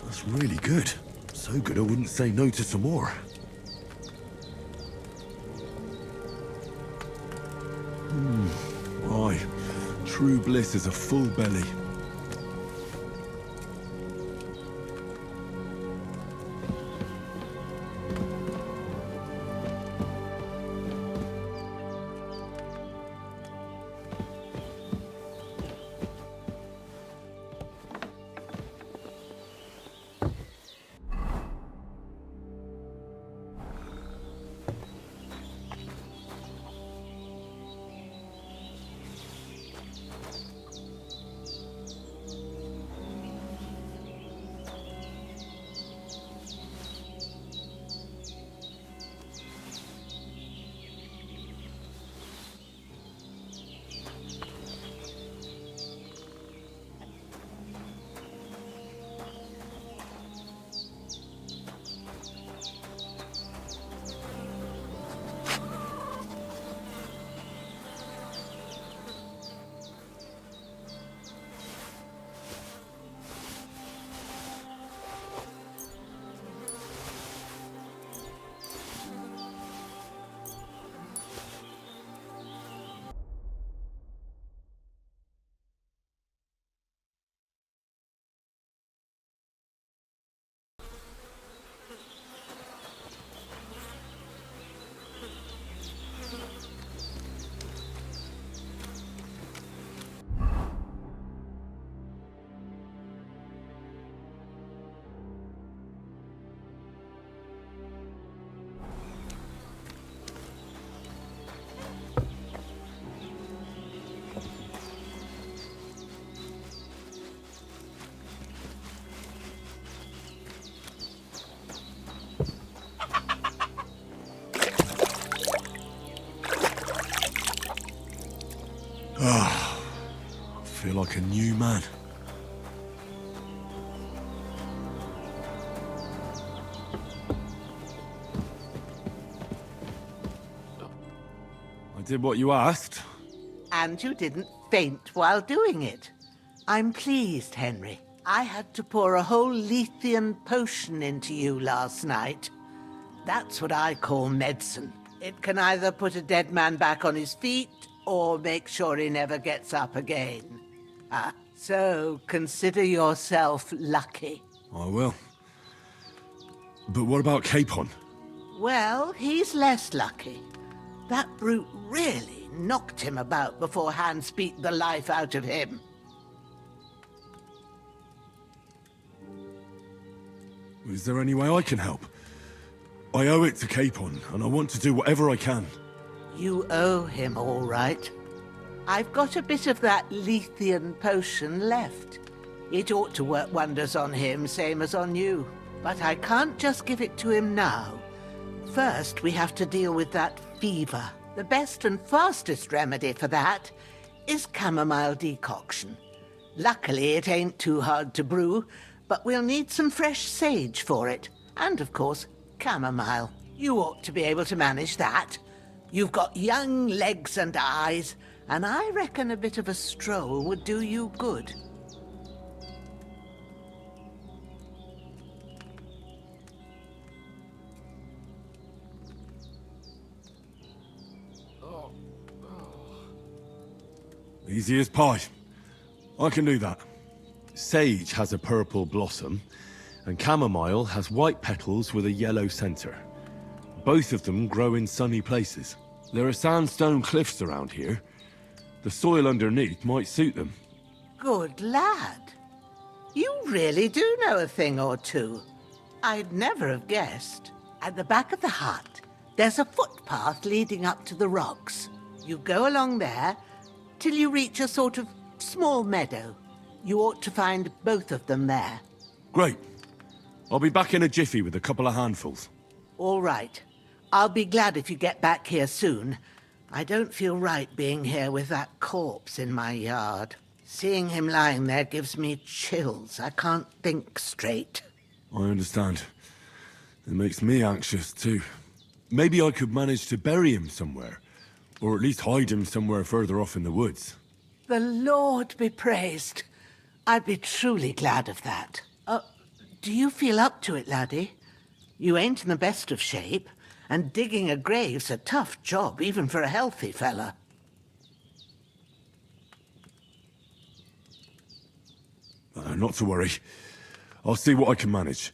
That's really good. So good I wouldn't say no to some more. Aye, true bliss is a full belly. I feel like a new man. I did what you asked. And you didn't faint while doing it. I'm pleased, Henry. I had to pour a whole Lethean potion into you last night. That's what I call medicine. It can either put a dead man back on his feet or make sure he never gets up again. So consider yourself lucky. I will. But what about Capon? Well, he's less lucky. That brute really knocked him about before Hans beat the life out of him. Is there any way I can help? I owe it to Capon, and I want to do whatever I can. You owe him, all right. I've got a bit of that Lethean potion left. It ought to work wonders on him, same as on you. But I can't just give it to him now. First, we have to deal with that fever. The best and fastest remedy for that is chamomile decoction. Luckily, it ain't too hard to brew, but we'll need some fresh sage for it. And, of course, chamomile. You ought to be able to manage that. You've got young legs and eyes, and I reckon a bit of a stroll would do you good. Easy as pie. I can do that. Sage has a purple blossom, and chamomile has white petals with a yellow center. Both of them grow in sunny places. There are sandstone cliffs around here. The soil underneath might suit them. Good lad. You really do know a thing or two. I'd never have guessed. At the back of the hut, there's a footpath leading up to the rocks. You go along there till you reach a sort of small meadow. You ought to find both of them there. Great. I'll be back in a jiffy with a couple of handfuls. All right. I'll be glad if you get back here soon. I don't feel right being here with that corpse in my yard. Seeing him lying there gives me chills. I can't think straight. I understand. It makes me anxious, too. Maybe I could manage to bury him somewhere. Or at least hide him somewhere further off in the woods. The Lord be praised. I'd be truly glad of that. Do you feel up to it, laddie? You ain't in the best of shape, and digging a grave's a tough job, even for a healthy fella. Not to worry. I'll see what I can manage.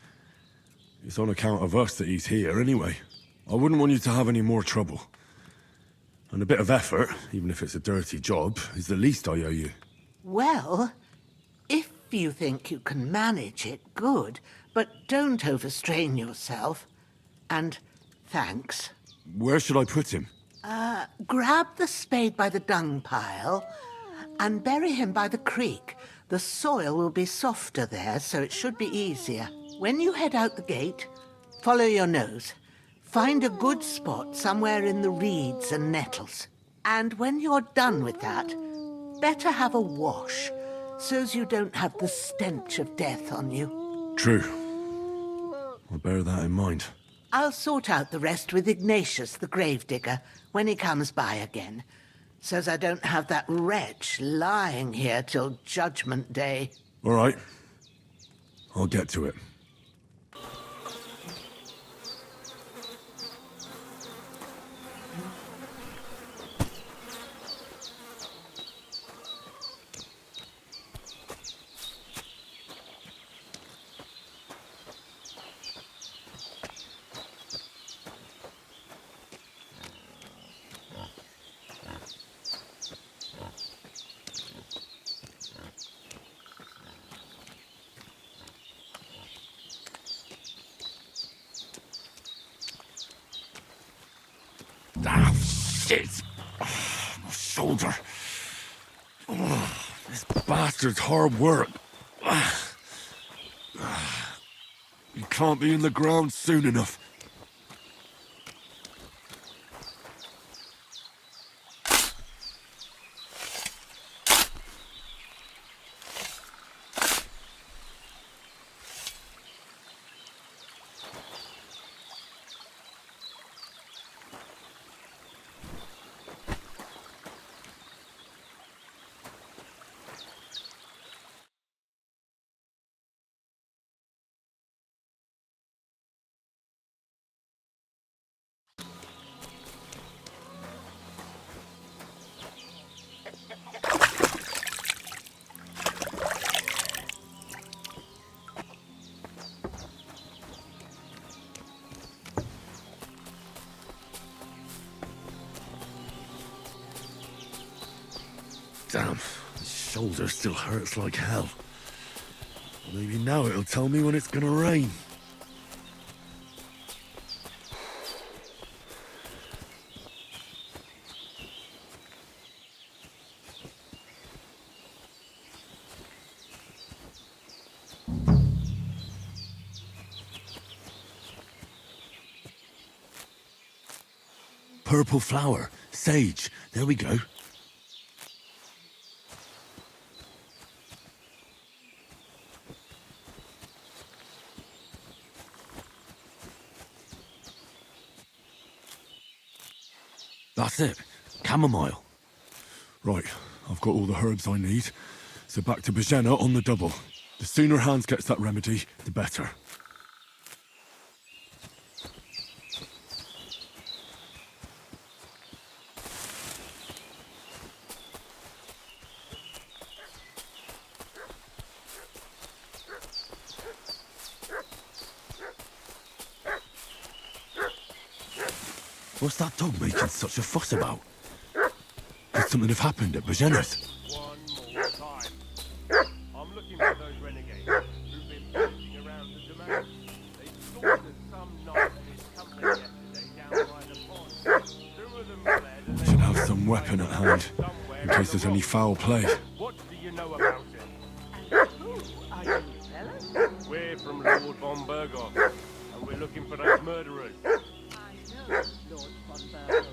It's on account of us that he's here anyway. I wouldn't want you to have any more trouble. And a bit of effort, even if it's a dirty job, is the least I owe you. Well, if you think you can manage it, good, but don't overstrain yourself. And thanks. Where should I put him? Grab the spade by the dung pile and bury him by the creek. The soil will be softer there, so it should be easier. When you head out the gate, follow your nose. Find a good spot somewhere in the reeds and nettles. And when you're done with that, better have a wash, so's you don't have the stench of death on you. True. I'll bear that in mind. I'll sort out the rest with Ignatius, the gravedigger, when he comes by again, so's I don't have that wretch lying here till Judgment Day. All right. I'll get to it. Ah, shit! My shoulder. This bastard's hard work. You can't be in the ground soon enough. Damn, my shoulder still hurts like hell. Maybe now it'll tell me when it's gonna rain. Purple flower, sage, there we go. That's it. Chamomile. Right, I've got all the herbs I need. So back to bojena on the double. The sooner Hans gets that remedy, the better. What's that dog making such a fuss about? Could something have happened at Bojena's? One more time. I'm looking for those renegades who've been poaching around the domain. They slaughtered some knight and his company yesterday down by the pond. Two of them fled and Should have some weapon at hand, in case there's any foul play. What do you know about it? And who are you, fellas? We're from Lord von Burgos, and we're looking for those murderers. I know Lord von Burgos.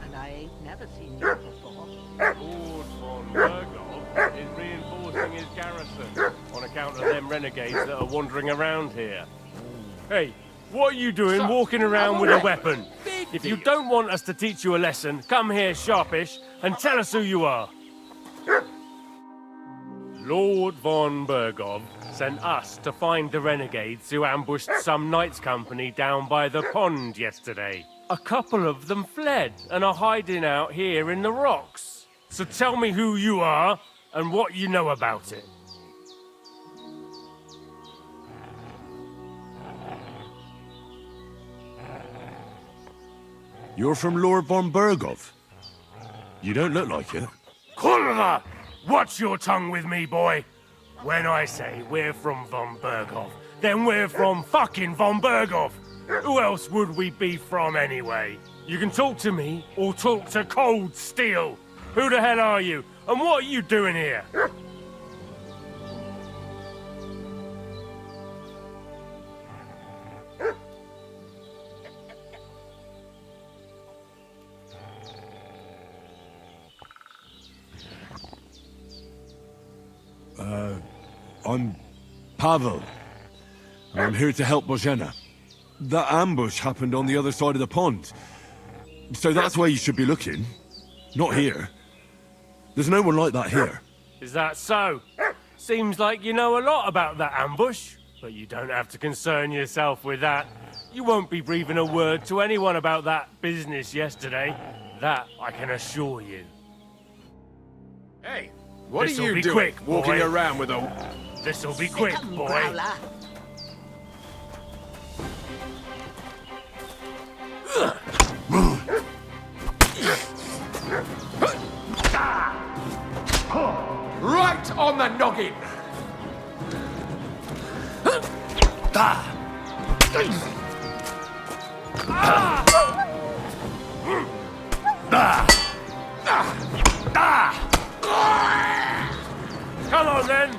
And I ain't never seen you before. Lord von Burgos is reinforcing his garrison on account of them renegades that are wandering around here. Hey, what are you doing walking around with a weapon? If you don't want us to teach you a lesson, come here sharpish and tell us who you are. Lord von Bergov sent us to find the renegades who ambushed some knights' company down by the pond yesterday. A couple of them fled and are hiding out here in the rocks. So tell me who you are and what you know about it. You're from Lord von Bergov? You don't look like it. Kulva! Watch your tongue with me, boy. When I say we're from von Bergov, then we're from fucking von Bergov. Who else would we be from anyway? You can talk to me or talk to cold steel. Who the hell are you? And what are you doing here? I'm Pavel. I'm here to help Bozhena. That ambush happened on the other side of the pond. So that's where you should be looking. Not here. There's no one like that here. Is that so? Seems like you know a lot about that ambush, but you don't have to concern yourself with that. You won't be breathing a word to anyone about that business yesterday. That I can assure you. Hey, what This'll are you be doing quick, walking boy. around with a... This'll be quick, Come, boy. Growler. Right on the noggin! Come on then.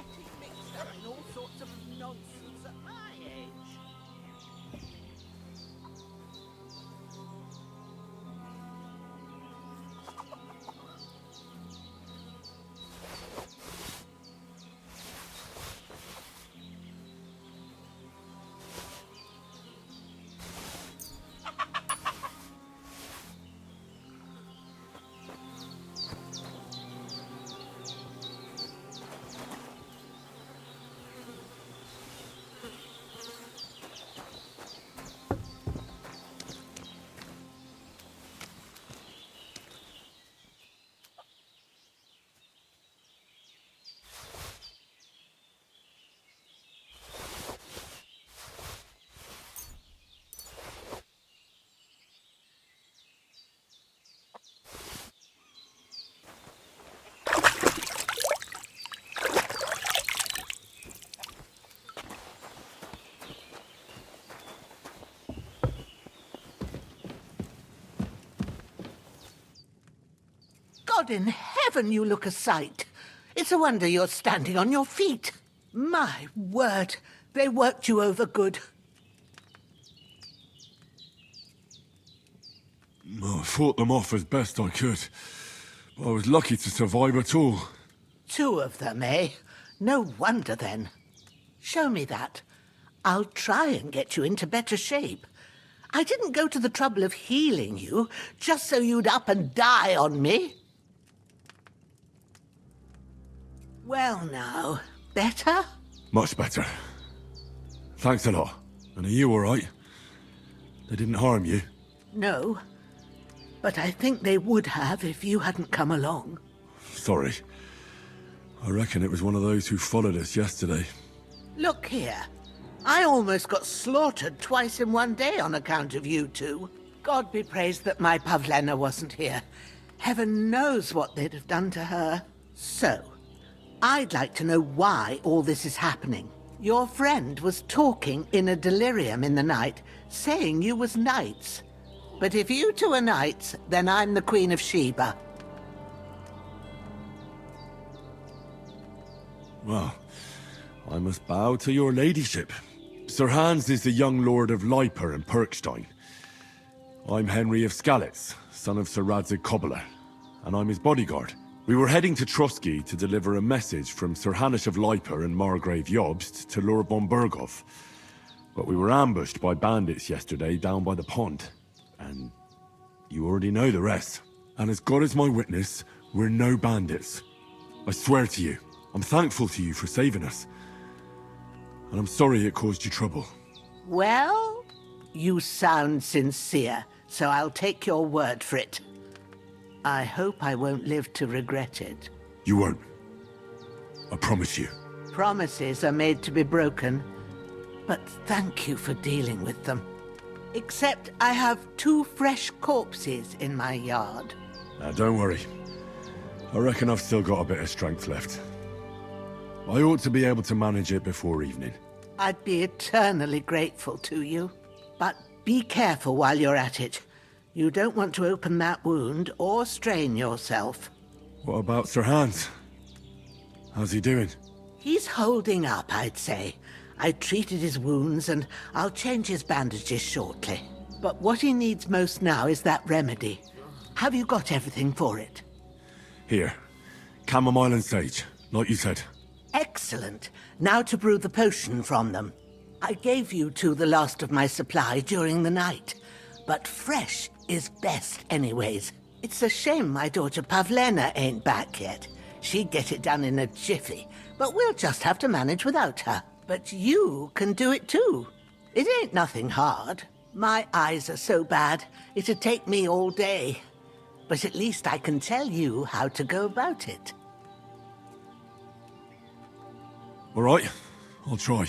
Getting mixed up in all sorts of nonsense at my age. God in heaven, you look a sight. It's a wonder you're standing on your feet. My word, they worked you over good. I fought them off as best I could. I was lucky to survive at all. 2 of them, eh? No wonder then. Show me that. I'll try and get you into better shape. I didn't go to the trouble of healing you just so you'd up and die on me. Well now, better? Much better. Thanks a lot. And are you all right? They didn't harm you? No, but I think they would have if you hadn't come along. Sorry. I reckon it was one of those who followed us yesterday. Look here. I almost got slaughtered twice in one day on account of you two. God be praised that my Pavlena wasn't here. Heaven knows what they'd have done to her. So, I'd like to know why all this is happening. Your friend was talking in a delirium in the night, saying you was knights. But if you two are knights, then I'm the Queen of Sheba. Well, I must bow to your ladyship. Sir Hans is the young lord of Leiper and Perkstein. I'm Henry of Skalitz, son of Sir Radzig Cobbler, and I'm his bodyguard. We were heading to Trotsky to deliver a message from Sir Hanish of Leiper and Margrave Jobst to Lord von Berghoff. But we were ambushed by bandits yesterday down by the pond. And you already know the rest. And as God is my witness, we're no bandits. I swear to you, I'm thankful to you for saving us. And I'm sorry it caused you trouble. Well, you sound sincere, so I'll take your word for it. I hope I won't live to regret it. You won't. I promise you. Promises are made to be broken, but thank you for dealing with them. Except I have 2 fresh corpses in my yard. Now, don't worry. I reckon I've still got a bit of strength left. I ought to be able to manage it before evening. I'd be eternally grateful to you. But be careful while you're at it. You don't want to open that wound or strain yourself. What about Sir Hans? How's he doing? He's holding up, I'd say. I treated his wounds and I'll change his bandages shortly. But what he needs most now is that remedy. Have you got everything for it? Here. Chamomile and sage, like you said. Excellent. Now to brew the potion from them. I gave you 2 the last of my supply during the night. But fresh is best anyways. It's a shame my daughter Pavlena ain't back yet. She'd get it done in a jiffy, but we'll just have to manage without her. But you can do it too. It ain't nothing hard. My eyes are so bad, it'd take me all day. But at least I can tell you how to go about it. All right, I'll try.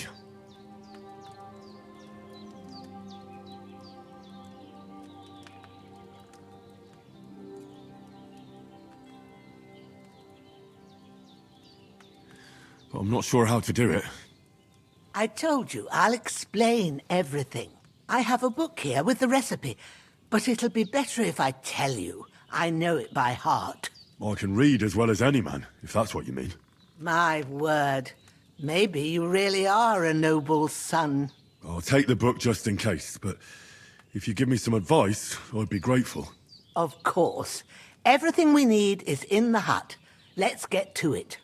But I'm not sure how to do it. I told you, I'll explain everything. I have a book here with the recipe, but it'll be better if I tell you. I know it by heart. I can read as well as any man, if that's what you mean. My word. Maybe you really are a noble son. I'll take the book just in case, but if you give me some advice, I'd be grateful. Of course. Everything we need is in the hut. Let's get to it.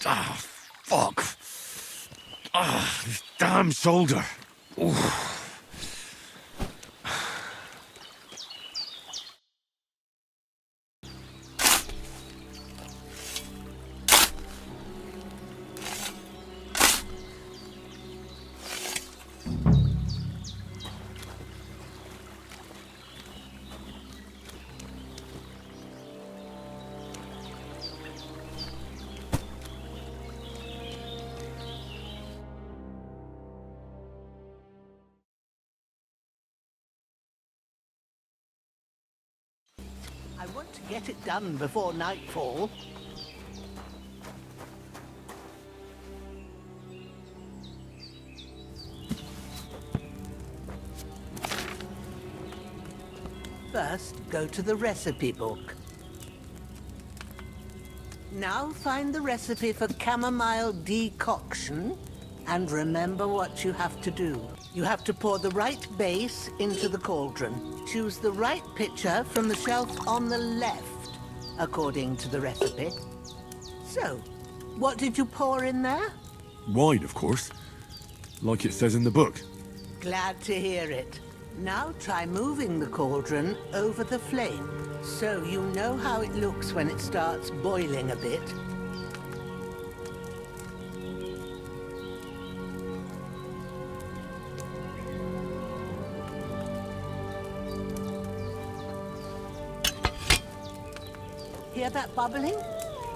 Ah, fuck. Ah, this damn shoulder. Oof. I want to get it done before nightfall. First, go to the recipe book. Now find the recipe for chamomile decoction and remember what you have to do. You have to pour the right base into the cauldron. Choose the right pitcher from the shelf on the left, according to the recipe. So, what did you pour in there? Wine, of course. Like it says in the book. Glad to hear it. Now try moving the cauldron over the flame, so you know how it looks when it starts boiling a bit. Hear that bubbling?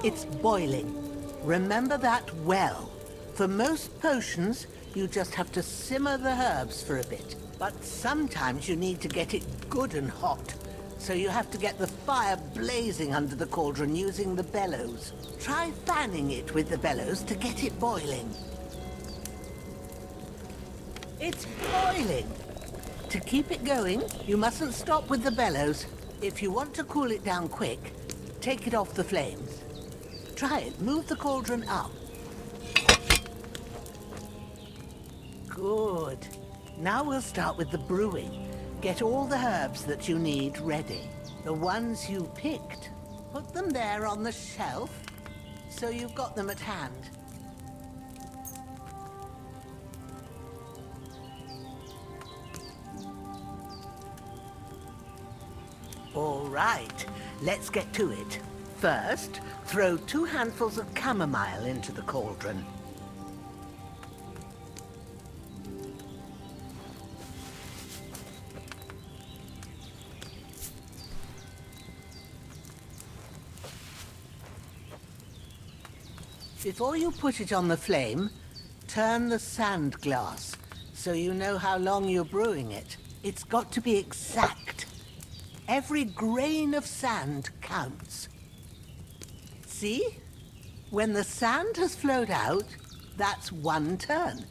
It's boiling. Remember that well. For most potions, you just have to simmer the herbs for a bit. But sometimes you need to get it good and hot, so you have to get the fire blazing under the cauldron using the bellows. Try fanning it with the bellows to get it boiling. It's boiling! To keep it going, you mustn't stop with the bellows. If you want to cool it down quick, take it off the flames. Try it. Move the cauldron up. Good. Now we'll start with the brewing. Get all the herbs that you need ready. The ones you picked. Put them there on the shelf, so you've got them at hand. All right, let's get to it. First, throw 2 handfuls of chamomile into the cauldron. Before you put it on the flame, turn the sand glass so you know how long you're brewing it. It's got to be exact. Every grain of sand counts. See? When the sand has flowed out, that's 1 turn.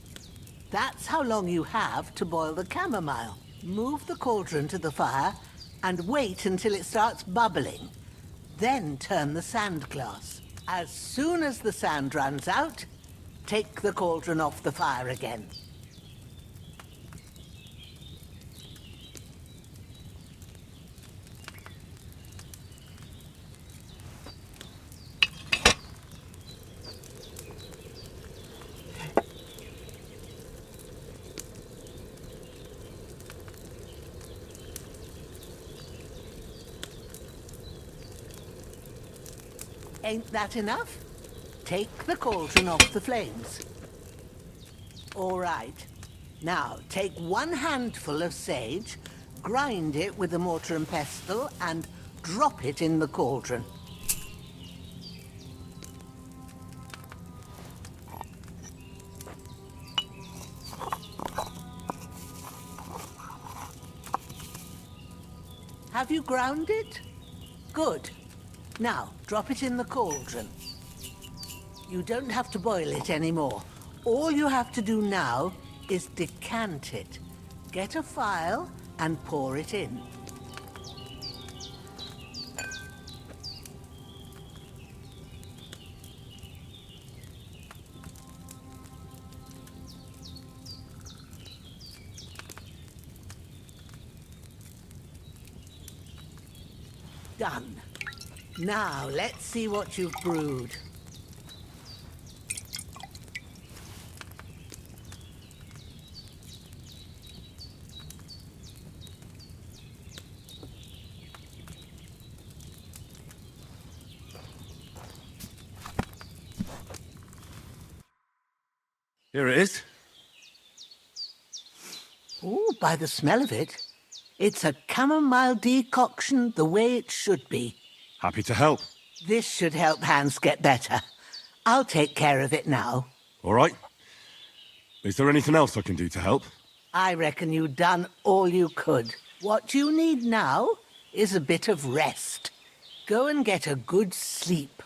That's how long you have to boil the chamomile. Move the cauldron to the fire and wait until it starts bubbling. Then turn the sand glass. As soon as the sand runs out, take the cauldron off the fire again. Ain't that enough? Take the cauldron off the flames. All right. Now, take 1 handful of sage, grind it with a mortar and pestle, and drop it in the cauldron. Have you ground it? Good. Now, drop it in the cauldron. You don't have to boil it anymore. All you have to do now is decant it. Get a phial and pour it in. Done. Now, let's see what you've brewed. Here it is. Ooh, by the smell of it, it's a chamomile decoction the way it should be. Happy to help. This should help Hans get better. I'll take care of it now. All right. Is there anything else I can do to help? I reckon you've done all you could. What you need now is a bit of rest. Go and get a good sleep.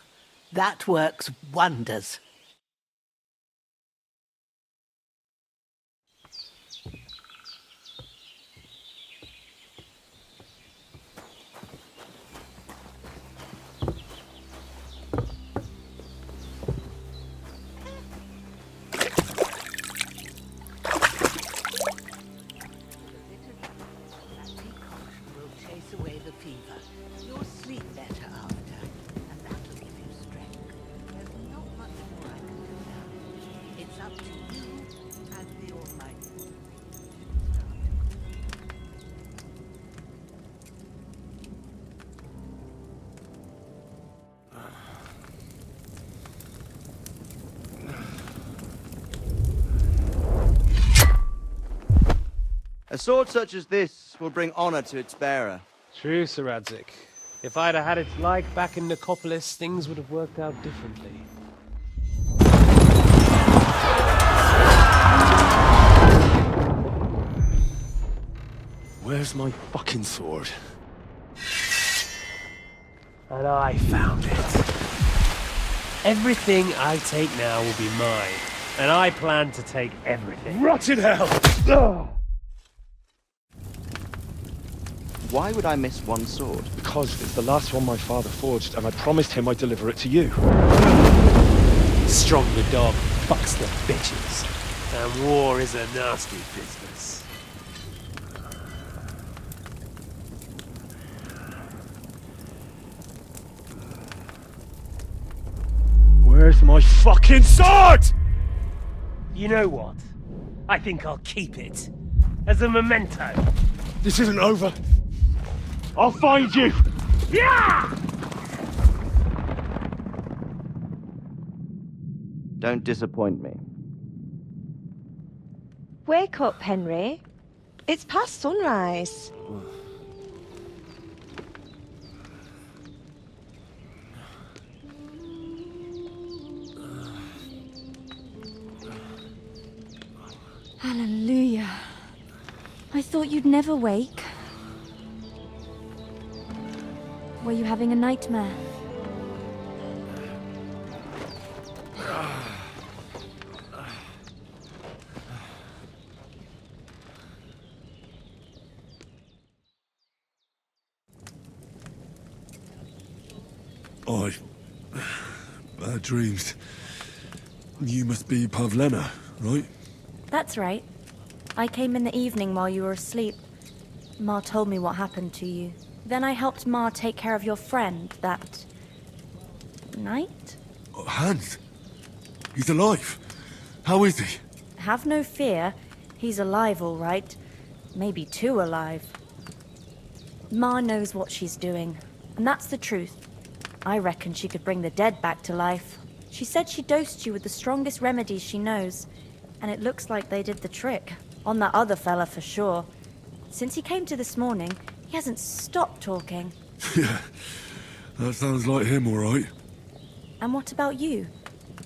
That works wonders. Away the fever. You'll sleep better after, and that'll give you strength. There's not much more I can do now. It's up to you and the Almighty. A sword such as this will bring honor to its bearer. True, Sir Radzik. If I'd have had it like back in Nicopolis, things would have worked out differently. Where's my fucking sword? And I found it. Everything I take now will be mine, and I plan to take everything. Rotten hell! Why would I miss one sword? Because it's the last one my father forged, and I promised him I'd deliver it to you. Strong the dog, fucks the bitches. And war is a nasty business. Where's my fucking sword? You know what? I think I'll keep it. As a memento. This isn't over. I'll find you! Yeah! Don't disappoint me. Wake up, Henry. It's past sunrise. Hallelujah. I thought you'd never wake. Were you having a nightmare? Bad dreams. You must be Pavlena, right? That's right. I came in the evening while you were asleep. Ma told me what happened to you. Then I helped Ma take care of your friend that night? Hans? He's alive. How is he? Have no fear. He's alive, all right. Maybe too alive. Ma knows what she's doing, and that's the truth. I reckon she could bring the dead back to life. She said she dosed you with the strongest remedies she knows, and it looks like they did the trick. On that other fella for sure. Since he came to this morning, he hasn't stopped talking. Yeah, that sounds like him, all right. And what about you?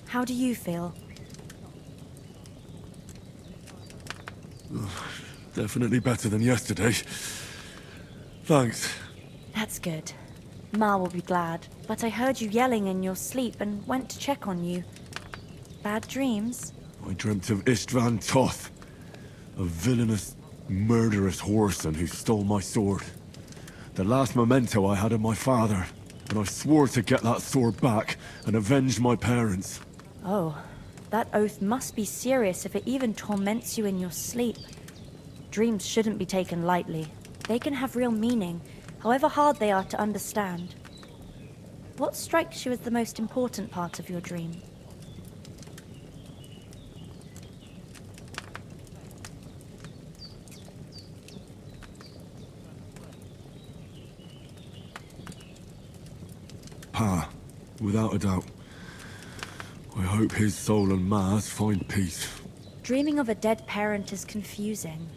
How do you feel? Definitely better than yesterday. Thanks. That's good. Ma will be glad. But I heard you yelling in your sleep and went to check on you. Bad dreams? I dreamt of Istvan Toth, a villainous, murderous whoreson who stole my sword. The last memento I had of my father, and I swore to get that sword back and avenge my parents. Oh, that oath must be serious if it even torments you in your sleep. Dreams shouldn't be taken lightly. They can have real meaning, however hard they are to understand. What strikes you as the most important part of your dream? Pa, without a doubt. I hope his soul and Ma's find peace. Dreaming of a dead parent is confusing.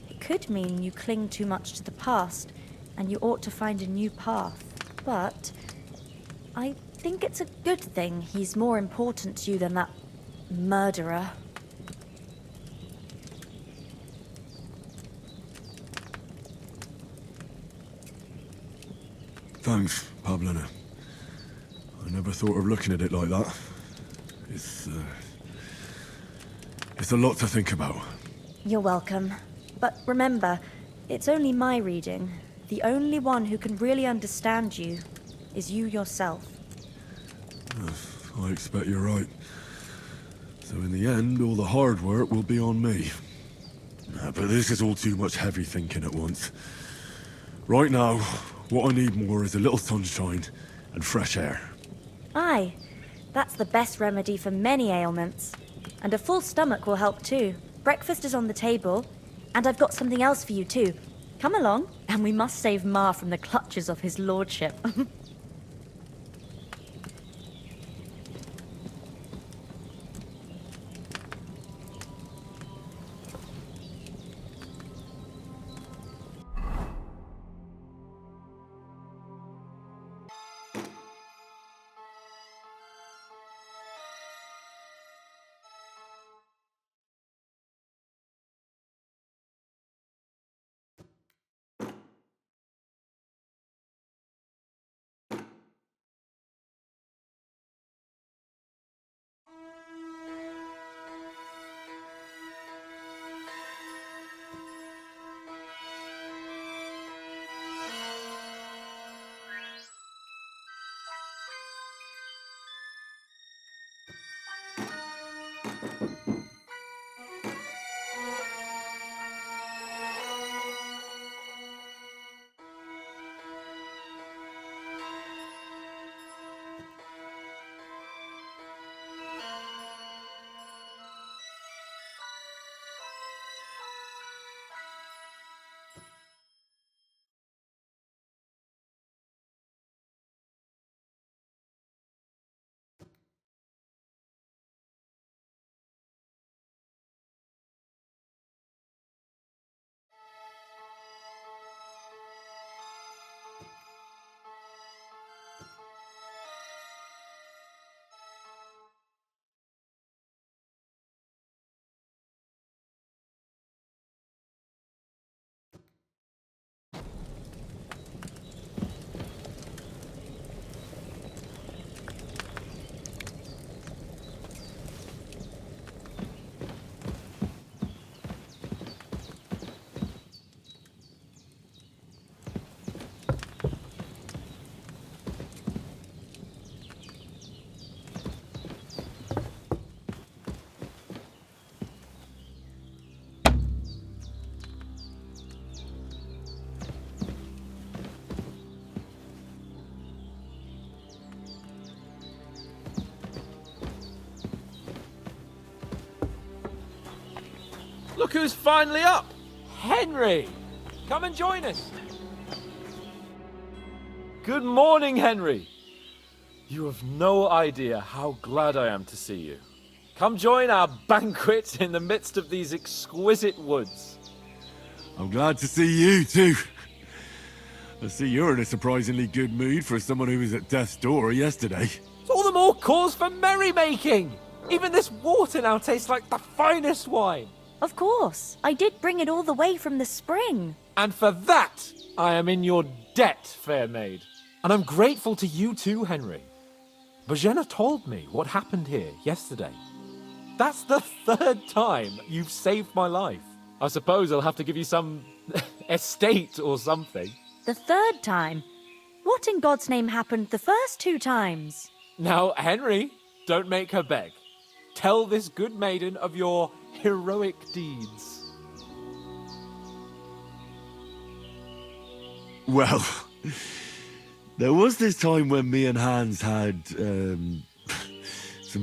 It could mean you cling too much to the past, and you ought to find a new path. But I think it's a good thing he's more important to you than that murderer. Thanks, Pavlina. I never thought of looking at it like that. It's a lot to think about. You're welcome. But remember, it's only my reading. The only one who can really understand you is you yourself. I expect you're right. So in the end, all the hard work will be on me. But this is all too much heavy thinking at once. Right now, what I need more is a little sunshine and fresh air. Aye, that's the best remedy for many ailments. And a full stomach will help too. Breakfast is on the table, and I've got something else for you too. Come along, and we must save Ma from the clutches of his lordship. Look who's finally up! Henry! Come and join us! Good morning, Henry! You have no idea how glad I am to see you. Come join our banquet in the midst of these exquisite woods. I'm glad to see you too. I see you're in a surprisingly good mood for someone who was at death's door yesterday. It's all the more cause for merrymaking! Even this water now tastes like the finest wine. Of course, I did bring it all the way from the spring. And for that, I am in your debt, fair maid. And I'm grateful to you too, Henry. Bojena told me what happened here yesterday. That's the third time you've saved my life. I suppose I'll have to give you some estate or something. The third time? What in God's name happened the first 2 times? Now, Henry, don't make her beg. Tell this good maiden of your heroic deeds. Well, there was this time when me and Hans had some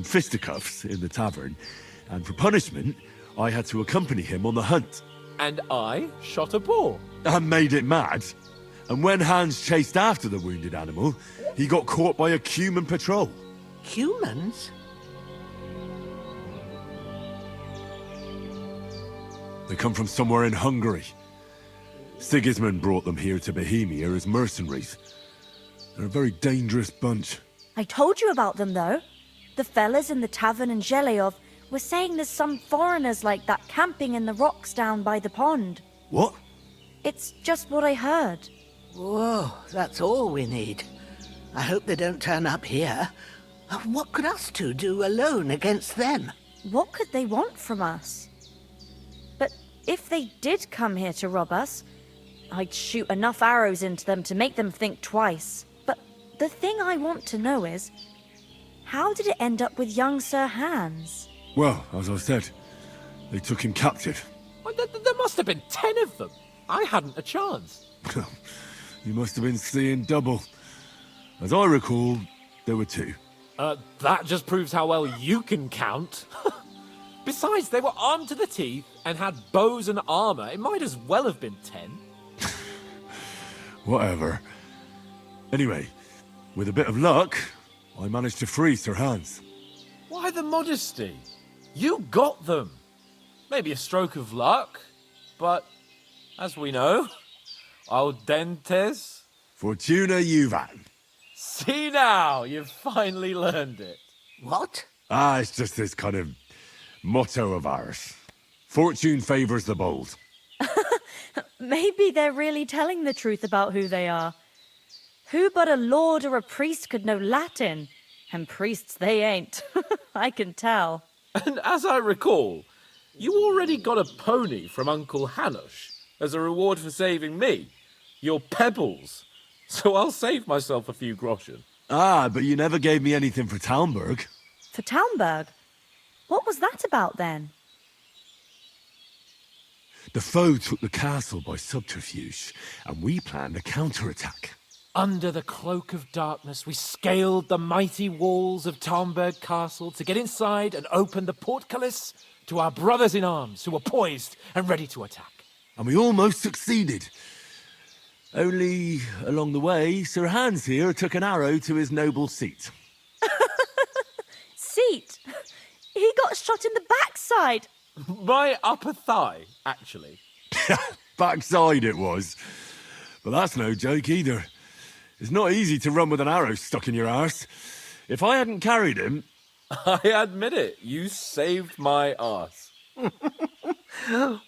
fisticuffs in the tavern, and for punishment, I had to accompany him on the hunt. And I shot a boar. And made it mad. And when Hans chased after the wounded animal, he got caught by a human patrol. Humans? They come from somewhere in Hungary. Sigismund brought them here to Bohemia as mercenaries. They're a very dangerous bunch. I told you about them, though. The fellas in the tavern in Zhelejov were saying there's some foreigners like that camping in the rocks down by the pond. What? It's just what I heard. Whoa, that's all we need. I hope they don't turn up here. What could us two do alone against them? What could they want from us? But if they did come here to rob us, I'd shoot enough arrows into them to make them think twice. But the thing I want to know is, how did it end up with young Sir Hans? Well, as I said, they took him captive. Well, there must have been 10 of them. I hadn't a chance. You must have been seeing double. As I recall, there were 2. That just proves how well you can count. Besides, they were armed to the teeth and had bows and armor. It might as well have been 10. Whatever. Anyway, with a bit of luck, I managed to free Sir Hans. Why the modesty? You got them. Maybe a stroke of luck, but as we know, al dentes. Fortuna juvat. See now, you've finally learned it. What? It's just this kind of motto of ours. Fortune favors the bold. Maybe they're really telling the truth about who they are. Who but a lord or a priest could know Latin? And priests they ain't. I can tell. And as I recall, you already got a pony from Uncle Hanush as a reward for saving me. Your pebbles. So I'll save myself a few groschen. But you never gave me anything for Talmberg. For Talmberg? What was that about then? The foe took the castle by subterfuge, and we planned a counterattack. Under the cloak of darkness, we scaled the mighty walls of Talmberg Castle to get inside and open the portcullis to our brothers in arms who were poised and ready to attack. And we almost succeeded. Only, along the way, Sir Hans here took an arrow to his noble seat. Seat? He got shot in the backside. My upper thigh, actually. Backside it was. But that's no joke either. It's not easy to run with an arrow stuck in your arse. If I hadn't carried him... I admit it, you saved my arse.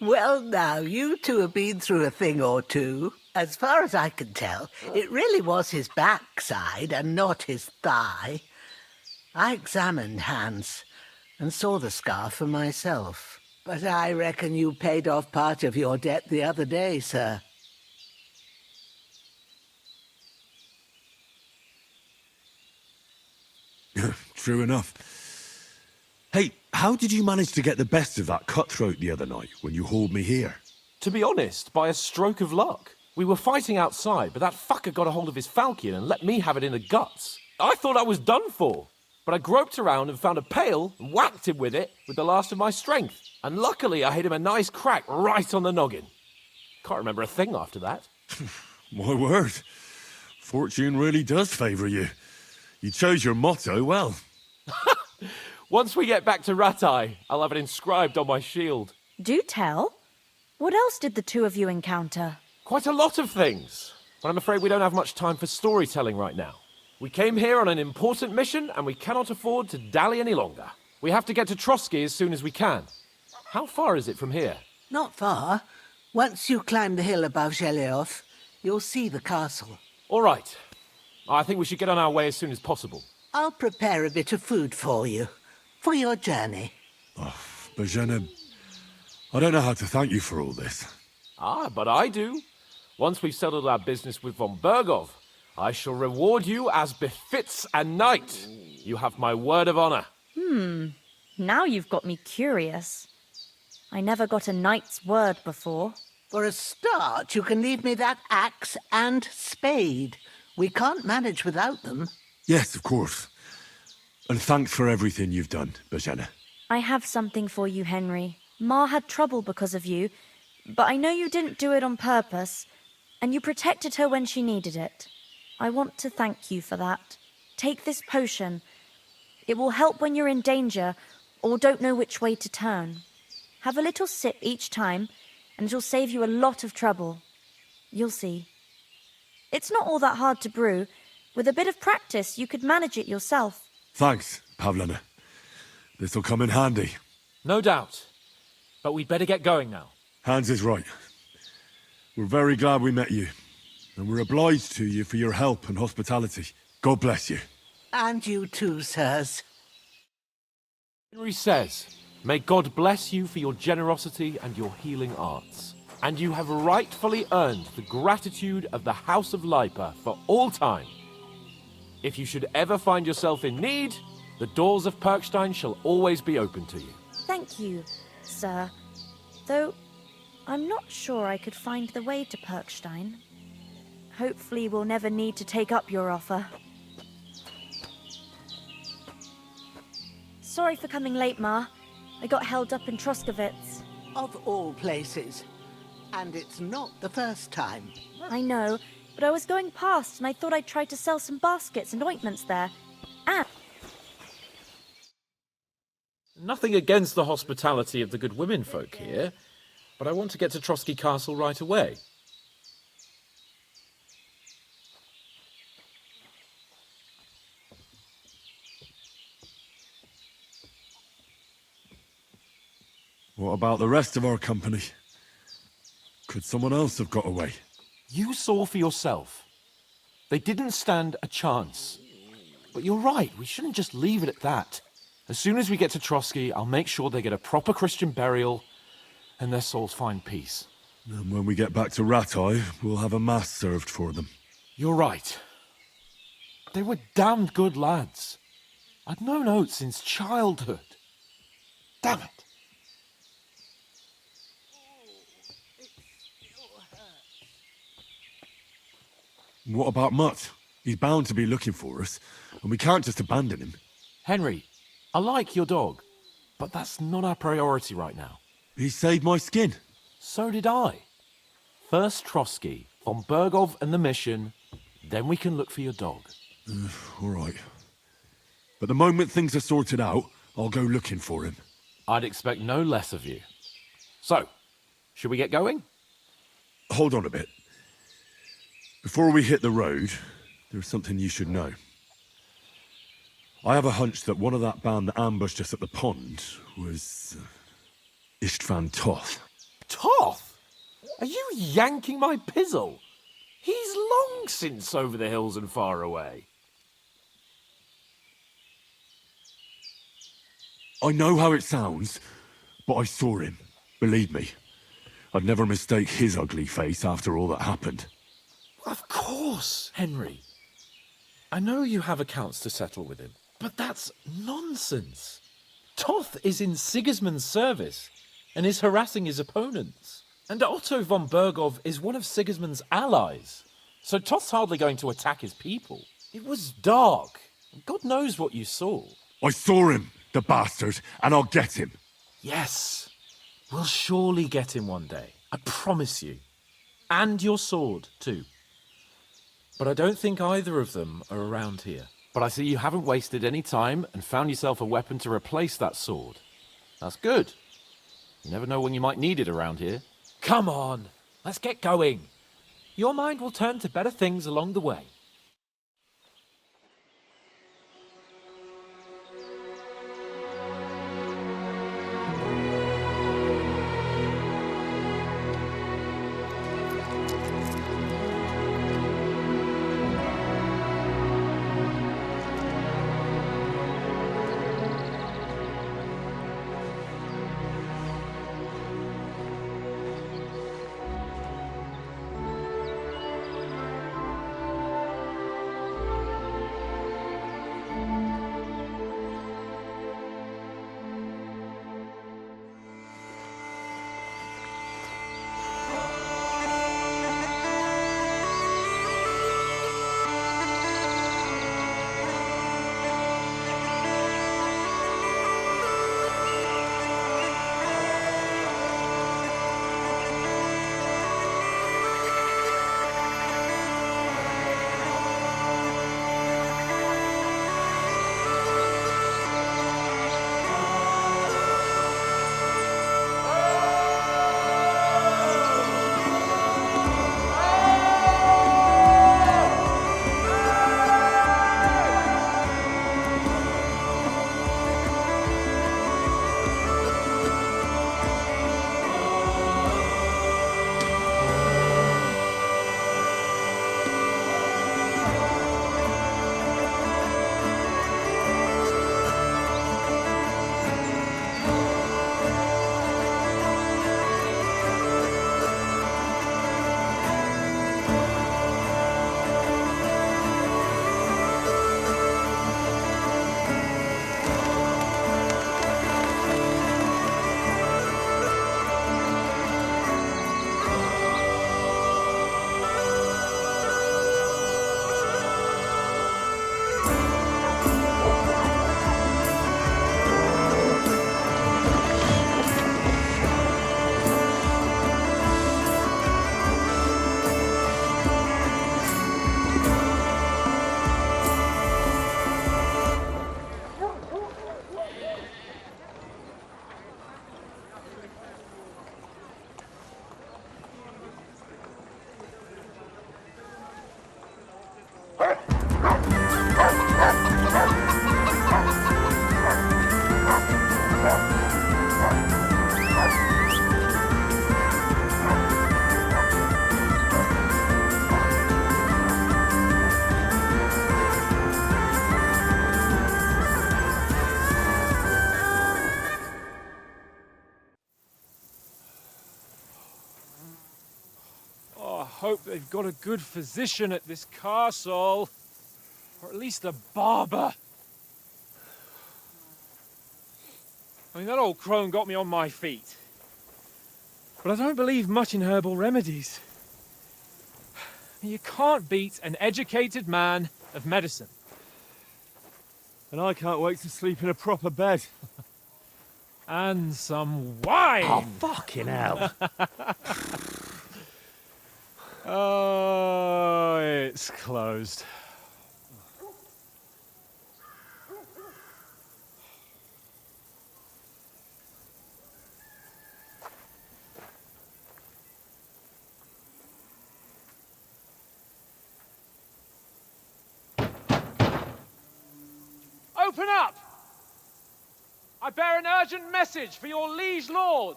Well, now, you two have been through a thing or two. As far as I can tell, it really was his backside and not his thigh. I examined Hans and saw the scar for myself. But I reckon you paid off part of your debt the other day, sir. True enough. Hey, how did you manage to get the best of that cutthroat the other night when you hauled me here? To be honest, by a stroke of luck. We were fighting outside, but that fucker got a hold of his falchion and let me have it in the guts. I thought I was done for. But I groped around and found a pail and whacked him with it with the last of my strength. And luckily I hit him a nice crack right on the noggin. Can't remember a thing after that. My word. Fortune really does favour you. You chose your motto well. Once we get back to Ratai, I'll have it inscribed on my shield. Do tell. What else did the two of you encounter? Quite a lot of things. But I'm afraid we don't have much time for storytelling right now. We came here on an important mission, and we cannot afford to dally any longer. We have to get to Trotsky as soon as we can. How far is it from here? Not far. Once you climb the hill above Zhelioth, you'll see the castle. All right. I think we should get on our way as soon as possible. I'll prepare a bit of food for you, for your journey. Bojena, I don't know how to thank you for all this. But I do. Once we've settled our business with von Bergov, I shall reward you as befits a knight. You have my word of honor. Now you've got me curious. I never got a knight's word before. For a start, you can leave me that axe and spade. We can't manage without them. Yes, of course. And thanks for everything you've done, Bojena. I have something for you, Henry. Ma had trouble because of you, but I know you didn't do it on purpose, and you protected her when she needed it. I want to thank you for that. Take this potion. It will help when you're in danger or don't know which way to turn. Have a little sip each time, and it'll save you a lot of trouble. You'll see. It's not all that hard to brew. With a bit of practice, you could manage it yourself. Thanks, Pavlina. This'll come in handy. No doubt. But we'd better get going now. Hans is right. We're very glad we met you. And we're obliged to you for your help and hospitality. God bless you. And you too, sirs. Henry says, "May God bless you for your generosity and your healing arts. And you have rightfully earned the gratitude of the House of Lipa for all time. If you should ever find yourself in need, the doors of Perkstein shall always be open to you." Thank you, sir. Though I'm not sure I could find the way to Perkstein. Hopefully we'll never need to take up your offer. Sorry for coming late, Ma. I got held up in Troskowitz. Of all places. And it's not the first time. I know, but I was going past and I thought I'd try to sell some baskets and ointments there. And Nothing against the hospitality of the good women folk here, but I want to get to Trotsky Castle right away. What about the rest of our company? Could someone else have got away? You saw for yourself. They didn't stand a chance. But you're right, we shouldn't just leave it at that. As soon as we get to Trotsky, I'll make sure they get a proper Christian burial and their souls find peace. And when we get back to Ratai, we'll have a mass served for them. You're right. They were damned good lads. I'd known Oates since childhood. Damn it. What about Mutt? He's bound to be looking for us, and we can't just abandon him. Henry, I like your dog, but that's not our priority right now. He saved my skin. So did I. First Trotsky, von Bergov and the mission, then we can look for your dog. All right. But the moment things are sorted out, I'll go looking for him. I'd expect no less of you. So, should we get going? Hold on a bit. Before we hit the road, there's something you should know. I have a hunch that one of that band that ambushed us at the pond was Istvan Toth. Toth? Are you yanking my pizzle? He's long since over the hills and far away. I know how it sounds, but I saw him. Believe me. I'd never mistake his ugly face after all that happened. Of course, Henry. I know you have accounts to settle with him, but that's nonsense. Toth is in Sigismund's service and is harassing his opponents. And Otto von Bergov is one of Sigismund's allies, so Toth's hardly going to attack his people. It was dark. God knows what you saw. I saw him, the bastard, and I'll get him. Yes, we'll surely get him one day. I promise you. And your sword, too. But I don't think either of them are around here. But I see you haven't wasted any time and found yourself a weapon to replace that sword. That's good. You never know when you might need it around here. Come on, let's get going. Your mind will turn to better things along the way. they've got a good physician at this castle. Or at least a barber. I mean, that old crone got me on my feet. But I don't believe much in herbal remedies. You can't beat an educated man of medicine. And I can't wait to sleep in a proper bed. And some wine! Oh, fucking hell. Oh, it's closed. Open up! I bear an urgent message for your liege lord.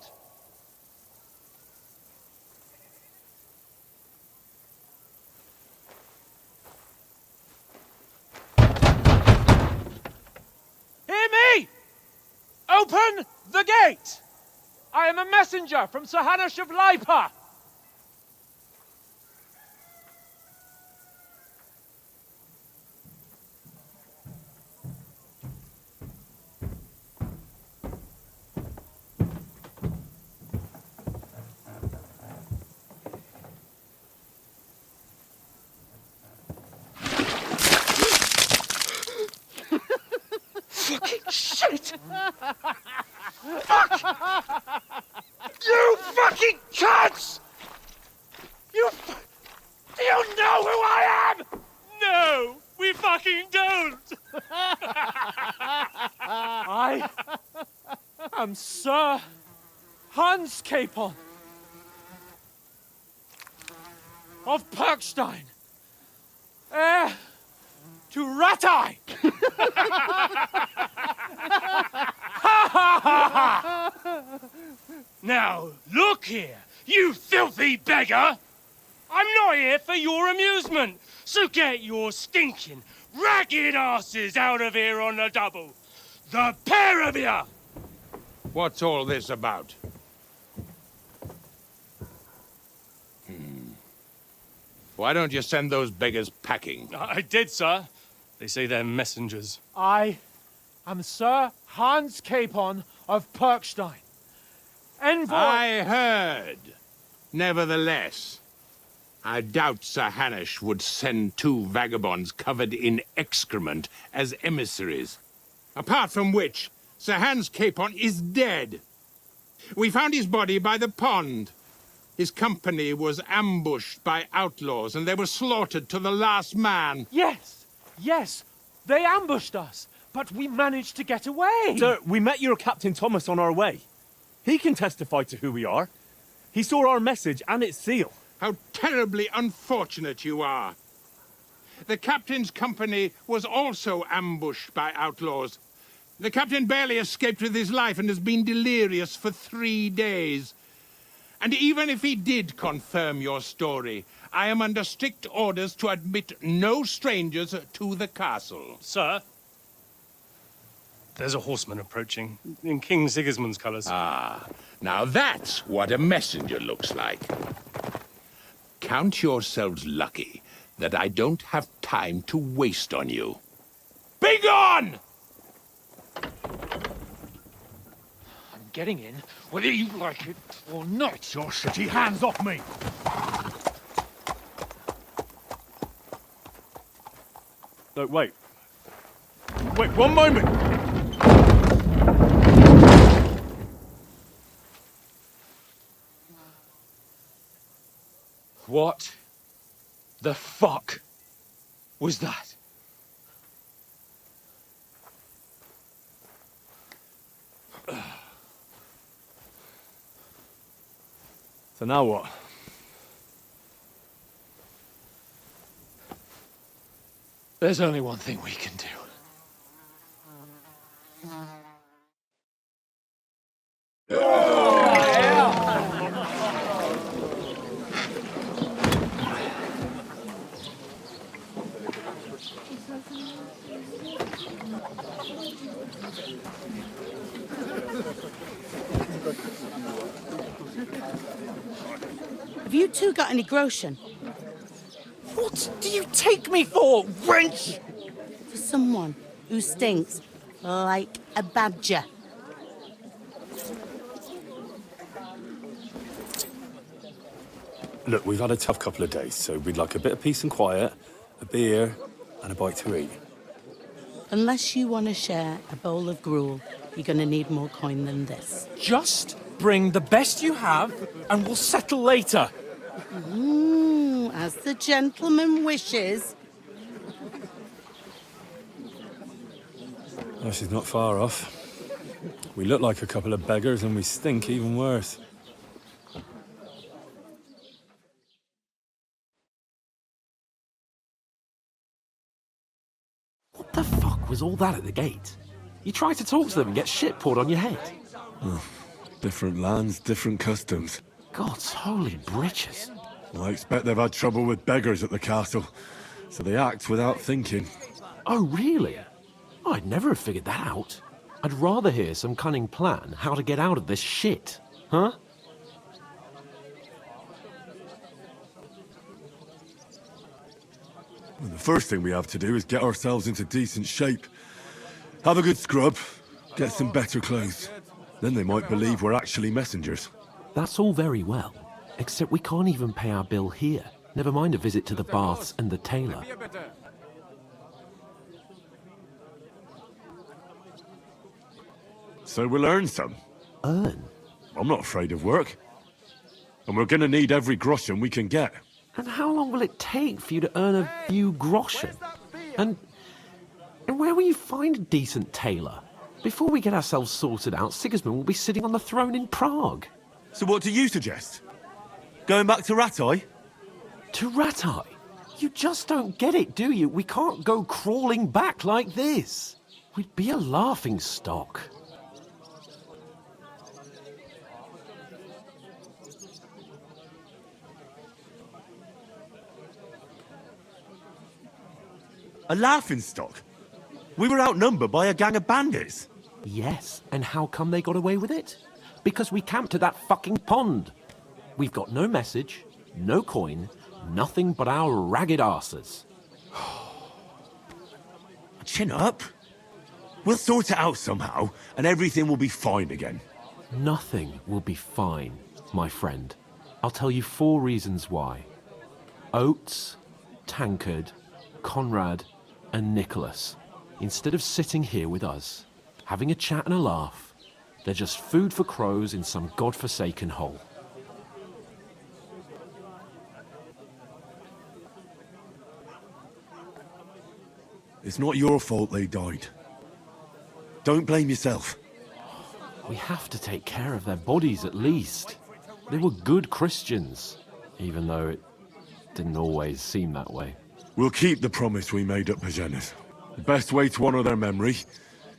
Hear me! Open the gate! I am a messenger from Sir Hanush of Lipa. Shit! Fuck! You fucking cunts! Do you know who I am? No, we fucking don't! I am Sir Hans Capon of Perkstein, heir to Ratai! Now, look here, you filthy beggar! I'm not here for your amusement, so get your stinking, ragged asses out of here on the double. The pair of you! What's all this about? Why don't you send those beggars packing? I did, sir. They say they're messengers. I am Sir Hans Capon of Perkstein, envoy... I heard. Nevertheless, I doubt Sir Hanush would send two vagabonds covered in excrement as emissaries. Apart from which, Sir Hans Capon is dead. We found his body by the pond. His company was ambushed by outlaws, and they were slaughtered to the last man. Yes, yes, they ambushed us, but we managed to get away. Sir, we met your Captain Thomas on our way. He can testify to who we are. He saw our message and its seal. How terribly unfortunate you are. The captain's company was also ambushed by outlaws. The captain barely escaped with his life and has been delirious for 3 days. And even if he did confirm your story, I am under strict orders to admit no strangers to the castle. Sir, there's a horseman approaching in King Sigismund's colours. Ah, now that's what a messenger looks like. Count yourselves lucky that I don't have time to waste on you. Be gone! I'm getting in, whether you like it or not. Your shitty hands off me! No, wait. Wait, one moment! What the fuck was that? So now what? There's only one thing we can do. Have you two got any groschen? What do you take me for, wench? For someone who stinks like a badger. Look, we've had a tough couple of days, so we'd like a bit of peace and quiet, a beer, and a bite to eat. Unless you want to share a bowl of gruel, you're going to need more coin than this. Just bring the best you have, and we'll settle later. As the gentleman wishes. Oh, she's not far off. We look like a couple of beggars, and we stink even worse. What the fuck was all that at the gate? You try to talk to them and get shit poured on your head. Different lands, different customs. God's holy britches. I expect they've had trouble with beggars at the castle, so they act without thinking. Oh, really? I'd never have figured that out. I'd rather hear some cunning plan how to get out of this shit. Huh? Well, the first thing we have to do is get ourselves into decent shape. Have a good scrub, get some better clothes. Then they might believe we're actually messengers. That's all very well, except we can't even pay our bill here. Never mind a visit to the baths and the tailor. So we'll earn some. Earn? I'm not afraid of work. And we're gonna need every groschen we can get. And how long will it take for you to earn a few groschen? And where will you find a decent tailor? Before we get ourselves sorted out, Sigismund will be sitting on the throne in Prague. So what do you suggest? Going back to Ratai? To Ratai? You just don't get it, do you? We can't go crawling back like this. We'd be a laughing stock. A laughingstock? We were outnumbered by a gang of bandits. Yes, and how come they got away with it? Because we camped at that fucking pond. We've got no message, no coin, nothing but our ragged arses. Chin up. We'll sort it out somehow, and everything will be fine again. Nothing will be fine, my friend. I'll tell you 4 reasons why. Oates, Tankard, Conrad, and Nicholas, instead of sitting here with us, having a chat and a laugh, they're just food for crows in some godforsaken hole. It's not your fault they died. Don't blame yourself. We have to take care of their bodies at least. They were good Christians, even though it didn't always seem that way. We'll keep the promise we made at Božena's. The best way to honor their memory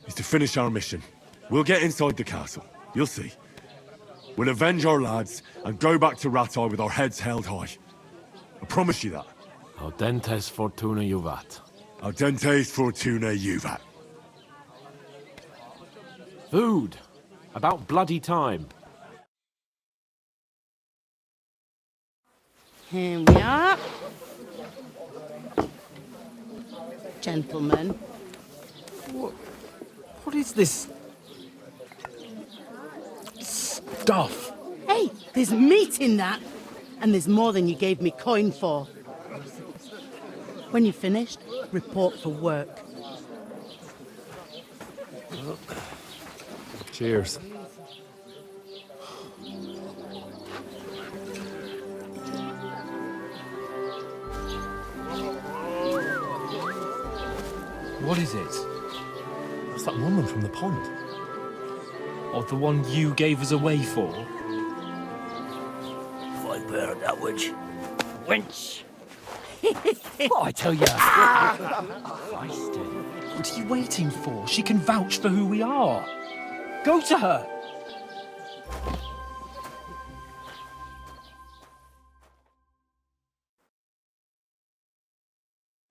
is to finish our mission. We'll get inside the castle. You'll see. We'll avenge our lads and go back to Ratai with our heads held high. I promise you that. Audentes fortuna juvat. Audentes fortuna juvat. Food. About bloody time. Here we are. Gentlemen. What is this stuff? Hey, there's meat in that. And there's more than you gave me coin for. When you're finished, report for work. Cheers. What is it? It's that woman from the pond. Or the one you gave us away for? I bear that witch. Wench! What I tell you? What are you waiting for? She can vouch for who we are. Go to her.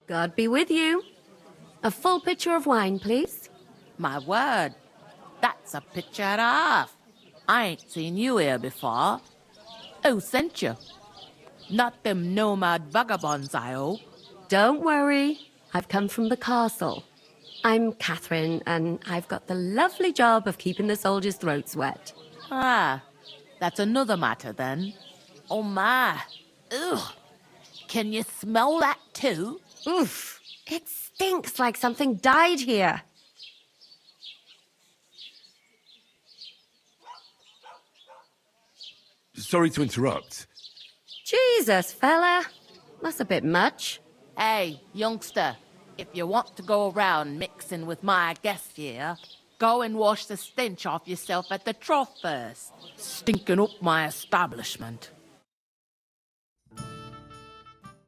God be with you. A full pitcher of wine, please. My word, that's a pitcher and a half. I ain't seen you here before. Who sent you? Not them nomad vagabonds, I hope. Don't worry. I've come from the castle. I'm Catherine, and I've got the lovely job of keeping the soldiers' throats wet. Ah, that's another matter then. Oh my. Ugh. Can you smell that too? Oof. It stinks like something died here. Sorry to interrupt. Jesus, fella. That's a bit much. Hey, youngster, if you want to go around mixing with my guests here, go and wash the stench off yourself at the trough first. Stinking up my establishment.